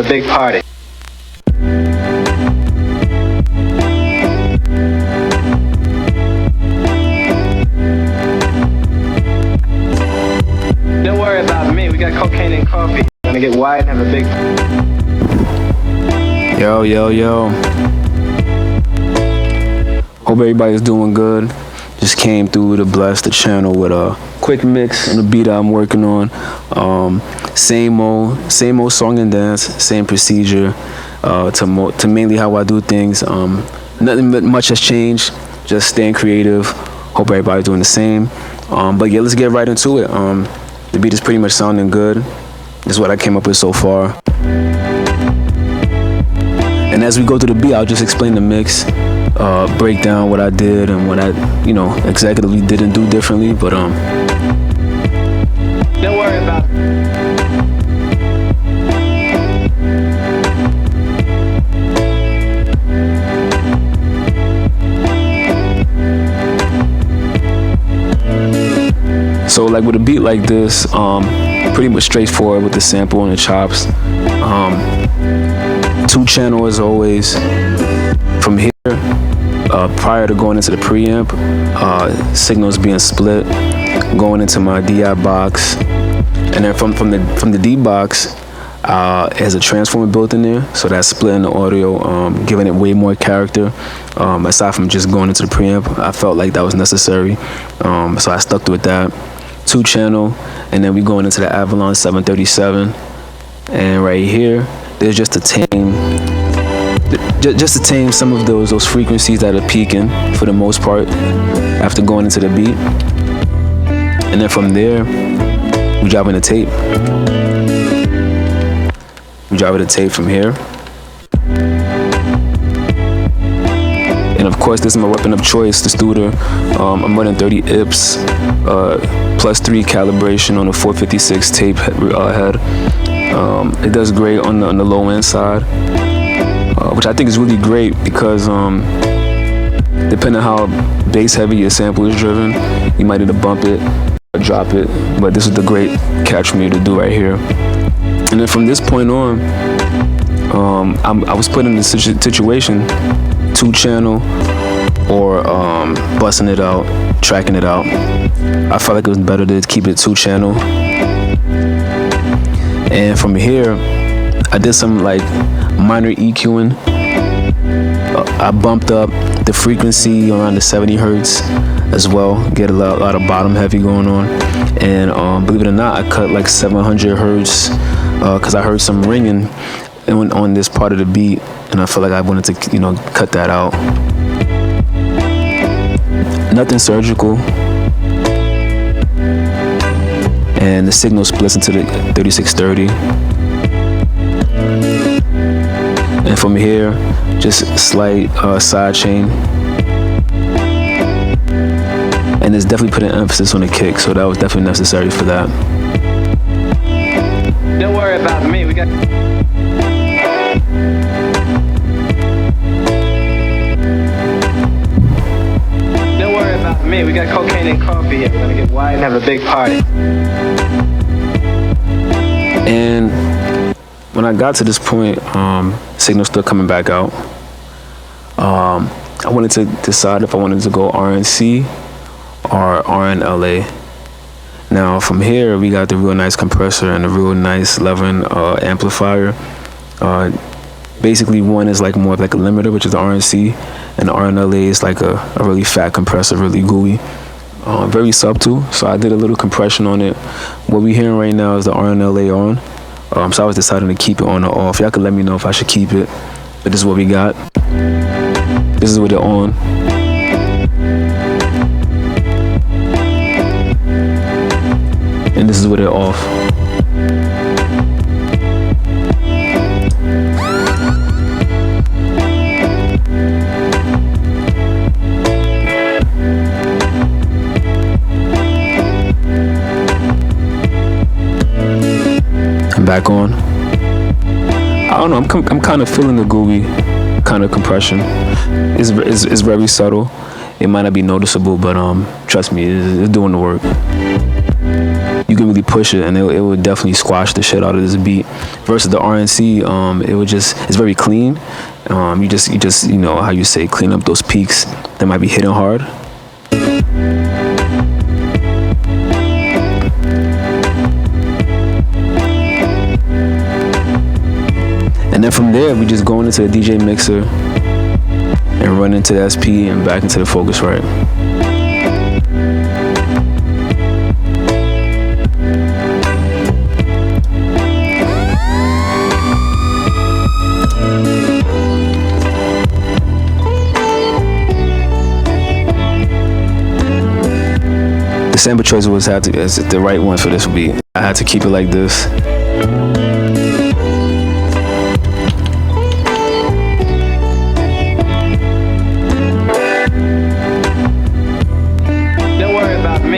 have a big party. Don't worry about me, we got cocaine and coffee. Gonna get wide and have a big... Yo. Hope everybody's doing good. Just came through to bless the channel with a quick mix on the beat I'm working on. Same old song and dance, same procedure to mainly how I do things. Nothing much has changed, just staying creative. Hope everybody's doing the same. But yeah, let's get right into it. The beat is pretty much sounding good. This is what I came up with so far. And as we go through the beat, I'll just explain the mix, break down what I did and what I, executively didn't do differently. But don't worry about it. So like with a beat like this, pretty much straightforward with the sample and the chops. 2-channel as always. From here, prior to going into the preamp, signals being split, going into my DI box, and then from the D box, it has a transformer built in there, so that's splitting the audio, giving it way more character. Aside from just going into the preamp, I felt like that was necessary, so I stuck with that. 2-channel, and then we going into the Avalon 737, and right here there's just to tame some of those frequencies that are peaking for the most part after going into the beat. And then from there we drop in the tape. We drop in the tape from here. And of course, this is my weapon of choice, the Studer. I'm running 30 IPS, +3 calibration on a 456 tape head. It does great on the low end side, which I think is really great because depending on how bass heavy your sample is driven, you might need to bump it or drop it. But this is the great catch for me to do right here. And then from this point on, I was put in this situation, 2-channel or busting it out, tracking it out. I felt like it was better to keep it 2-channel. And from here, I did some like minor EQing. I bumped up the frequency around the 70 hertz as well, get a lot of bottom heavy going on. And believe it or not, I cut like 700 hertz because I heard some ringing on this part of the beat, and I felt like I wanted to, cut that out. Nothing surgical. And the signal splits into the 3630. And from here, just slight sidechain. And it's definitely putting emphasis on the kick, so that was definitely necessary for that. Don't worry about me, we got... Don't worry about me, we got cocaine and coffee here. We're gonna get wide and have a big party. And when I got to this point, signal still coming back out. I wanted to decide if I wanted to go RNC or RNLA. Now from here, we got the real nice compressor and a real nice 11 amplifier. Basically, one is like more of like a limiter, which is the RNC, and the RNLA is like a really fat compressor, really gooey. Very subtle, so I did a little compression on it. What we're hearing right now is the RNLA on. So I was deciding to keep it on or off. Y'all can let me know if I should keep it, but this is what we got. This is with it on. And this is with it off. Back on. I don't know, I'm kind of feeling the gooey kind of compression. It's very subtle. It might not be noticeable, but trust me, it's doing the work. You can really push it, and it would definitely squash the shit out of this beat. Versus the RNC, it's very clean. You just you know how you say, clean up those peaks that might be hitting hard. And then from there, we just going into the DJ mixer and run into the SP and back into the Focusrite. The sample choice was the right one for this beat. I had to keep it like this.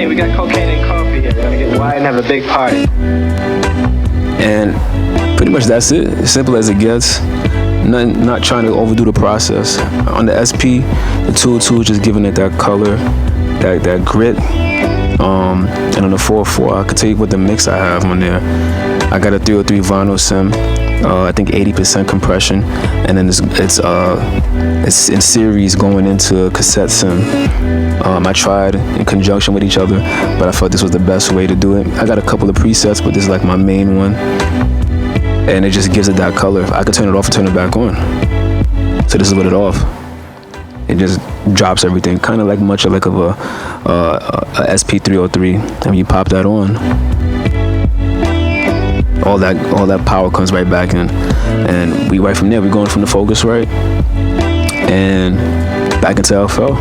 We got cocaine and coffee here. We're gonna get wide and have a big party. And pretty much that's it. As simple as it gets. Not trying to overdo the process. On the SP, the 202 is just giving it that color, that grit. And on the 404, I could tell you what the mix I have on there. I got a 303 vinyl sim. I think 80% compression, and then it's in series going into a cassette sim. I tried in conjunction with each other, but I felt this was the best way to do it. I got a couple of presets, but this is like my main one, and it just gives it that color. I could turn it off and turn it back on. So this is what it off. It just drops everything, kind of like much like of a SP303. And when you pop that on, all that power comes right back in, and we right from there. We're going from the Focusrite and back into FL.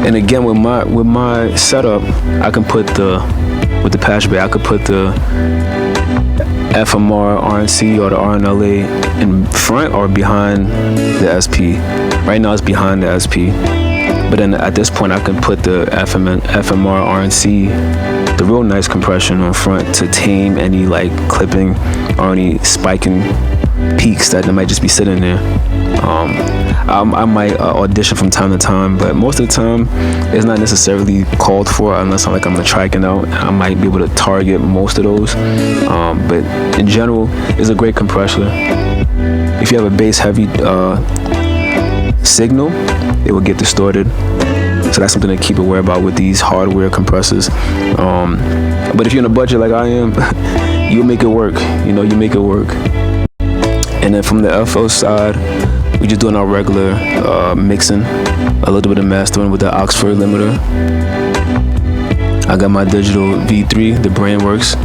And again, with my setup, I can put with the patch bay, I could put the FMR, RNC, or the RNLA in front or behind the SP. Right now it's behind the SP. But then at this point I can put the FMR, RNC, the real nice compression on front to tame any like clipping or any spiking peaks that might just be sitting there. I might audition from time to time, but most of the time it's not necessarily called for unless I'm gonna try it out. I might be able to target most of those, but in general, it's a great compressor. If you have a bass heavy signal, it will get distorted. So that's something to keep aware about with these hardware compressors. But if you're in a budget like I am, you'll make it work. You make it work. And then from the FO side, we just doing our regular mixing, a little bit of mastering with the Oxford limiter. I got my digital V3, the Brainworks.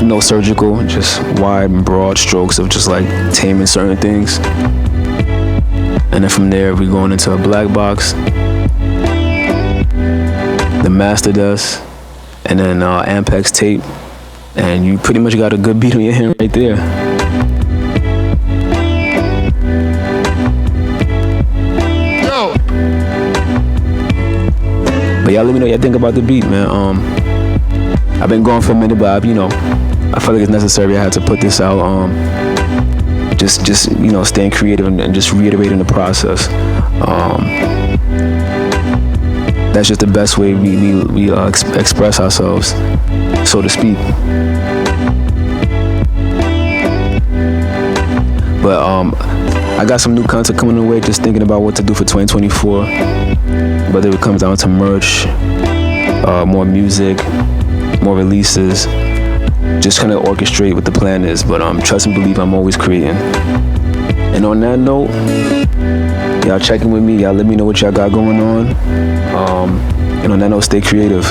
No surgical, just wide and broad strokes of just like taming certain things. And then from there, we're going into a black box, the master desk, and then Ampex tape. And you pretty much got a good beat on your hand right there. But y'all let me know what y'all think about the beat, man. I've been going for a minute, but I feel like it's necessary. I had to put this out. Just staying creative and just reiterating the process. That's just the best way we express ourselves, so to speak. But I got some new content coming away. Just thinking about what to do for 2024. Whether it comes down to merch, more music, more releases, just kind of orchestrate what the plan is. But trust and believe I'm always creating. And on that note, y'all checking with me. Y'all let me know what y'all got going on. And on that note, stay creative.